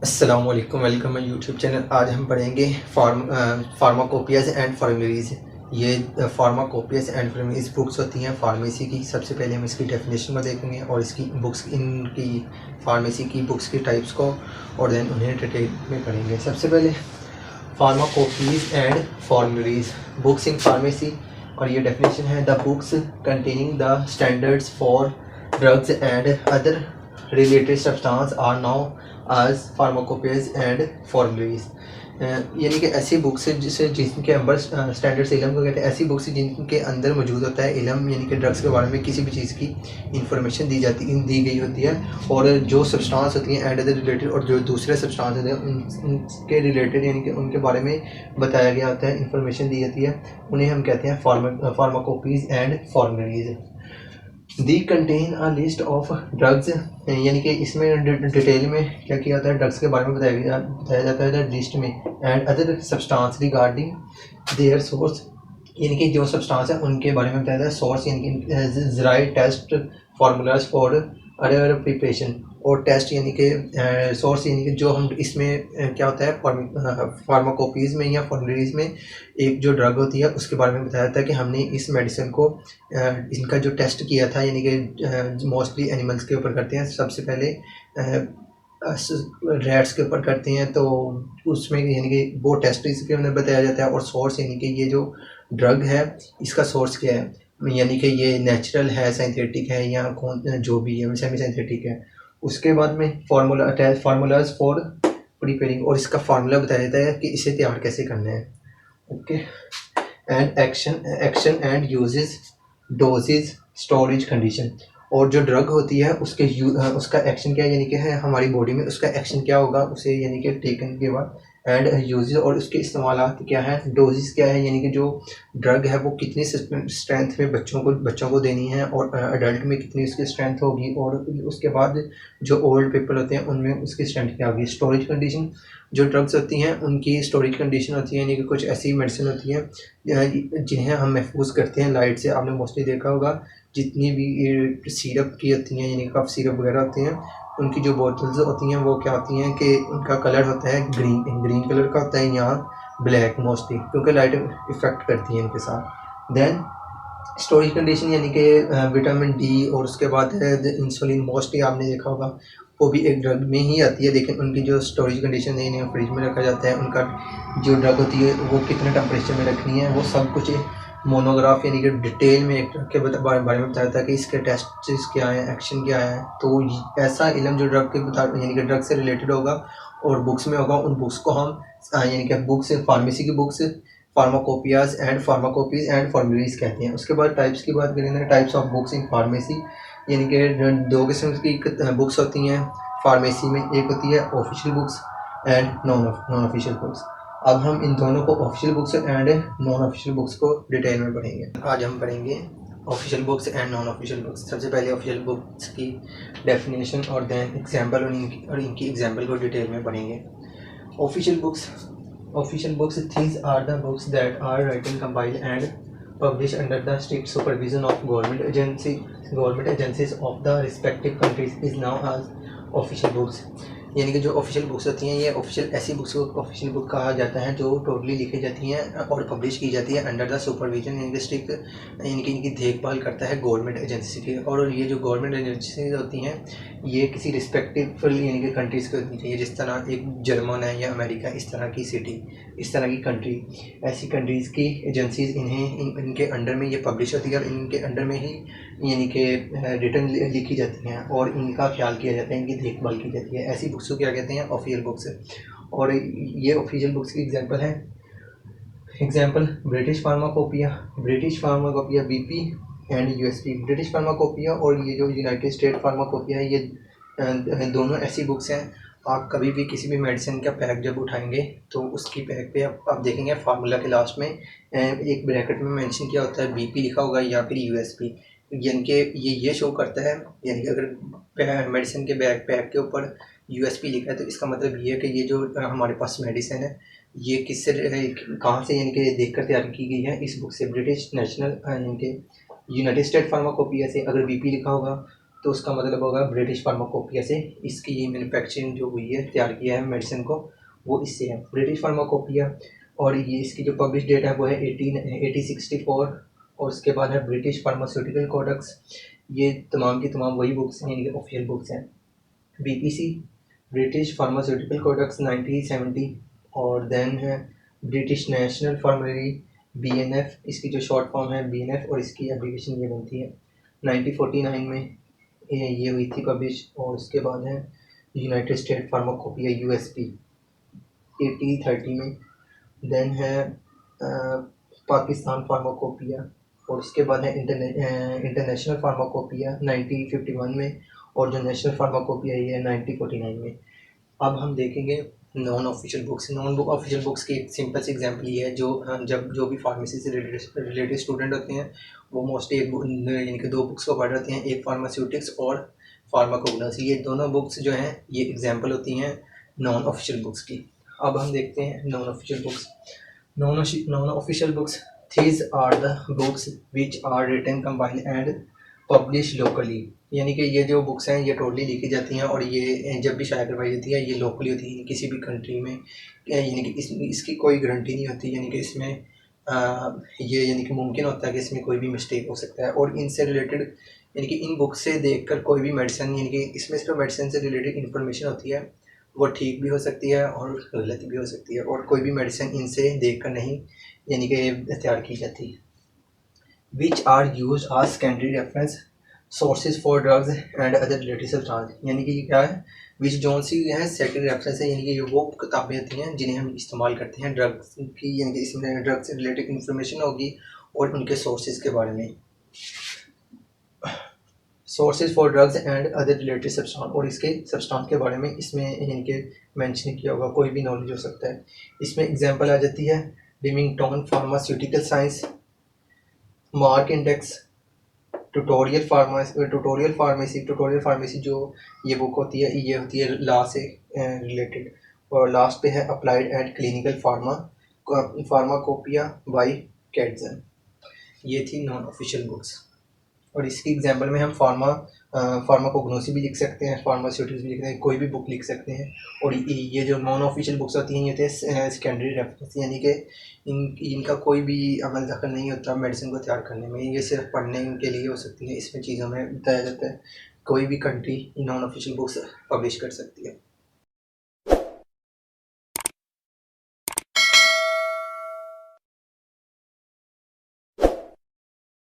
अस्सलाम वालेकुम, welcome my YouTube channel. आज हम पढ़ेंगे फार्माकोपियाज एंड फार्मूलरीज। ये फार्माकोपियाज एंड फार्मूलरीज बुक्स होती हैं फार्मेसी की। सबसे पहले हम इसकी डेफिनेशन को देखेंगे और इसकी बुक्स, इनकी फार्मेसी की बुक्स की टाइप्स को, और देन उन्हें डिटेल में पढ़ेंगे। सबसे पहले pharmacopoeias and formularies books in pharmacy, और ये डेफिनेशन है: the books containing the standards for drugs and other related substance are now as pharmacopoeias and formularies. यानी कि ऐसी बुक्स जिनके अंदर स्टैंडर्ड्स इलम को कहते हैं, ऐसी बुक्स जिनके अंदर मौजूद होता है इलम, यानी कि ड्रग्स के बारे में किसी भी चीज़ की इंफॉर्मेशन दी गई होती है, और जो सब्सटेंस होती हैं एंड अदर रिलेटेड, और जो दूसरे सब्सटेंस होते हैं उनके रिलेटेड यानी कि उनके बारे में बताया गया होता है, इंफॉर्मेशन दी जाती है, उन्हें हम कहते हैं pharmacopoeias and formularies. They contain a list of drugs, यानी कि इसमें डिटेल में क्या किया जाता है, ड्रग्स के बारे में बताया जाता है लिस्ट में, and other substance regarding their source, यानी कि जो सब्सटेंस है उनके बारे में बताया जाता है सोर्स, यानी कि ज़राए test formulas for other preparation, और टेस्ट यानी कि सोर्स, यानी कि जो हम इसमें क्या होता है फार्माकोपीज़ में या फार्मूलरीज में एक जो ड्रग होती है उसके बारे में बताया जाता है कि हमने इस मेडिसिन को इनका जो टेस्ट किया था, यानी कि मोस्टली एनिमल्स के ऊपर करते हैं, सबसे पहले रैट्स के ऊपर करते हैं, तो उसमें यानी कि वो टेस्ट इसके अंदर बताया जाता है, और सोर्स यानी कि ये जो ड्रग है इसका सोर्स क्या है, यानी कि ये नेचुरल है, सिंथेटिक है, या कौन जो भी है सेमी सिंथेटिक है। उसके बाद में फार्मूलाज फॉर प्रिपेयरिंग, और इसका फार्मूला बताया जाता है कि इसे तैयार कैसे करना है। Okay, and action and uses, doses, storage condition, और जो ड्रग होती है उसका एक्शन क्या है, यानी कि है हमारी बॉडी में उसका एक्शन क्या होगा उसे, यानी कि टेकन के बाद, एंड यूजेस, और उसके इस्तेमालात क्या है, डोजेस क्या है, यानी कि जो ड्रग है वो कितनी स्ट्रेंथ में बच्चों को देनी है, और अडल्ट में कितनी उसकी स्ट्रेंथ होगी, और उसके बाद जो ओल्ड पीपल होते हैं उनमें उसकी स्ट्रेंथ क्या होगी। स्टोरेज कंडीशन, जो ड्रग्स होती हैं उनकी स्टोरेज कंडीशन होती है, यानी कि कुछ ऐसी मेडिसिन होती हैं जिन्हें हम महफूज करते हैं लाइट से। आपने मोस्टली देखा होगा जितनी भी सिरप की होती हैं, यानी कफ सिरप वगैरह होती हैं, उनकी जो बोतल्स होती हैं वो क्या होती हैं कि उनका कलर होता है ग्रीन कलर का होता है, यहाँ ब्लैक मोस्टली, क्योंकि लाइट इफेक्ट करती है इनके साथ। देन स्टोरेज कंडीशन, यानी कि विटामिन डी, और उसके बाद है इंसुलिन, मोस्टली आपने देखा होगा वो भी एक ड्रग में ही आती है, लेकिन उनकी जो स्टोरेज कंडीशन है इन्हें फ्रिज में रखा जाता है, उनका जो ड्रग होती है वो कितने टेम्परेचर में रखनी है, वो सब कुछ मोनोग्राफ यानी कि डिटेल में एक ड्रग के बारे में बताया जाता है कि इसके टेस्ट क्या है, एक्शन क्या है। तो ऐसा इलम जो ड्रग के यानी कि ड्रग से रिलेटेड होगा और बुक्स में होगा, उन बुक्स को हम यानी कि बुक्स, फार्मेसी की बुक्स फार्माकोपियाज एंड फार्मूलरीज कहते हैं। उसके बाद टाइप्स की बात करेंगे, types of books in pharmacy, यानी कि दो किस्म की बुक्स होती हैं फार्मेसी में, एक होती है official books and non official books. अब हम इन दोनों को, official books and non official books को डिटेल में पढ़ेंगे। आज हम पढ़ेंगे official books and non official books. सबसे पहले ऑफिशियल बुक्स की डेफिनेशन और देन एग्जाम्पल, और इनकी एग्जाम्पल को डिटेल में पढ़ेंगे। Official books, these are the books that are written, compiled and published under the strict supervision of government agencies of the respective countries is now as official books। यानी कि जो official books होती हैं, ये official ऐसी books को official book कहा जाता है जो टोटली लिखी जाती हैं और पब्लिश की जाती है अंडर द सुपरविजन, यानी कि स्ट्रिक्ट, यानी कि इनकी देखभाल करता है गवर्नमेंट एजेंसी की। और ये जो गवर्नमेंट एजेंसीज होती हैं ये किसी रिस्पेक्टिव यानी कि कंट्रीज़ की होनी चाहिए, जिस तरह एक जर्मन है या अमेरिका, इस तरह की सिटी, इस तरह की कंट्री, ऐसी कंट्रीज़ की एजेंसीज इनके अंडर में ये पब्लिश होती है, और इनके अंडर में ही यानी कि रिटर्न लिखी जाती हैं और इनका ख्याल किया जाता है, इनकी देखभाल की जाती है। ऐसी बुक्स को क्या कहते हैं, ऑफिशियल बुक्स। और ये ऑफिशियल बुक्स की example British pharmacopoeia BP and USP. British pharmacopoeia और ये जो यूनाइटेड स्टेट फार्माकोपिया है, ये दोनों ऐसी बुक्स हैं। आप कभी भी किसी भी मेडिसिन का पैक जब उठाएंगे तो उसकी पैक पे आप देखेंगे फार्मूला के लास्ट में एक ब्रैकेट में मेंशन किया होता है, बीपी लिखा होगा या फिर यूएसपी, यानी कि ये शो करता है, यानी कि अगर मेडिसिन के पैक के ऊपर यूएसपी लिखा है तो इसका मतलब ये है कि ये जो हमारे पास मेडिसिन है ये किससे, कहाँ से, यानी कि देख कर तैयार की गई है, इस बुक से, ब्रिटिश नेशनल यानी कि यूनाइटेड स्टेट फार्माकोपिया से। अगर बीपी लिखा होगा तो उसका मतलब होगा ब्रिटिश फार्माकोपिया से इसकी ये मैन्युफैक्चरिंग जो हुई है, तैयार किया है मेडिसिन को, वो इससे है, ब्रिटिश फार्माकोपिया। और ये इसकी जो पब्लिश डेट है वो है 1864। और उसके बाद है ब्रिटिश फार्मास्यूटिकल कोडेक्स। ये तमाम की तमाम वही बुक्स हैं, इनके ऑफिशियल बुक्स हैं। BPC British pharmaceutical codex 1970। और देन है ब्रिटिश नेशनल फार्मरी बीएनएफ, इसकी जो शॉर्ट फॉर्म है बीएनएफ, और इसकी एब्रीविएशन ये बनती है 1949 में ये हुई थी पब्लिश। और उसके बाद है यूनाइटेड स्टेट फार्माकोपिया यूएसपी 1830 में। देन है पाकिस्तान फार्माकोपिया। और उसके बाद है इंटरनेशनल फार्माकोपिया 1951 में। और जो नेशनल फार्माकोपिया ये है 1949 में। अब हम देखेंगे non official books. Non official books की एक सिंपल सी एग्जांपल ये है, जब जो भी फार्मेसी से रिलेटेड स्टूडेंट होते हैं वो मोस्टली यानी कि दो बुक्स को पढ़ रहे हैं, एक फार्मास्यूटिक्स और फार्माकोग्नोसी। ये दोनों बुक्स जो हैं ये एग्जांपल होती हैं नॉन ऑफिशियल बुक्स की। अब हम देखते हैं non official books. Non official books, these are the books which are written compiled and published locally। यानी कि ये जो बुक्स हैं ये टोटली लिखी जाती हैं और ये जब भी शाया करवाई जाती है ये लोकली होती है किसी भी कंट्री में। यानी कि इसकी कोई गारंटी नहीं होती, यानी कि इसमें ये यानी कि मुमकिन होता है कि इसमें कोई भी मिस्टेक हो सकता है। और इनसे रिलेटेड यानी कि इन बुक्स से देखकर कोई भी मेडिसिन, यानी कि इसमें सिर्फ मेडिसिन से रिलेटेड इन्फॉर्मेशन होती है, वो ठीक भी हो सकती है और गलत भी हो सकती है। और कोई भी मेडिसिन इनसे देखकर नहीं यानी कि तैयार की जाती है। Which are use are secondary reference sources for drugs and other related substance. यानी कि ये क्या है, विच जोन सी है सेकेंडरी रेफरेंस है, यानी कि ये वो किताबें होती हैं जिन्हें हम इस्तेमाल करते हैं ड्रग्स की, यानी कि इसमें ड्रग्स से रिलेटेड इन्फॉर्मेशन होगी और उनके सोर्सेज के बारे में। Sources for drugs and other related substance, और इसके सब्सटेंस के बारे में इसमें यानी कि मेंशन किया होगा, कोई भी नॉलेज हो सकता है। इसमें एग्जांपल आ जाती है Remington pharmaceutical science, mark index, tutorial pharmacy जो ये बुक होती है ये होती है लॉ से रिलेटेड। और लास्ट पे है applied and clinical pharmacopoeia by Catson. ये थी नॉन ऑफिशियल बुक्स। और इसकी एग्जांपल में हम फार्माकोग्नोसी भी लिख सकते हैं, फार्मास्यूटिक्स भी लिख सकते हैं, कोई भी बुक लिख सकते हैं। और ये जो नॉन ऑफिशियल बुक्स होती हैं ये होते हैं सेकेंडरी रेफरेंस, यानी कि इनका कोई भी अमल दखल नहीं होता मेडिसिन को तैयार करने में, ये सिर्फ पढ़ने के लिए हो सकती है, इसमें चीज़ों में बताया जाता है। कोई भी country non official books publish कर सकती है।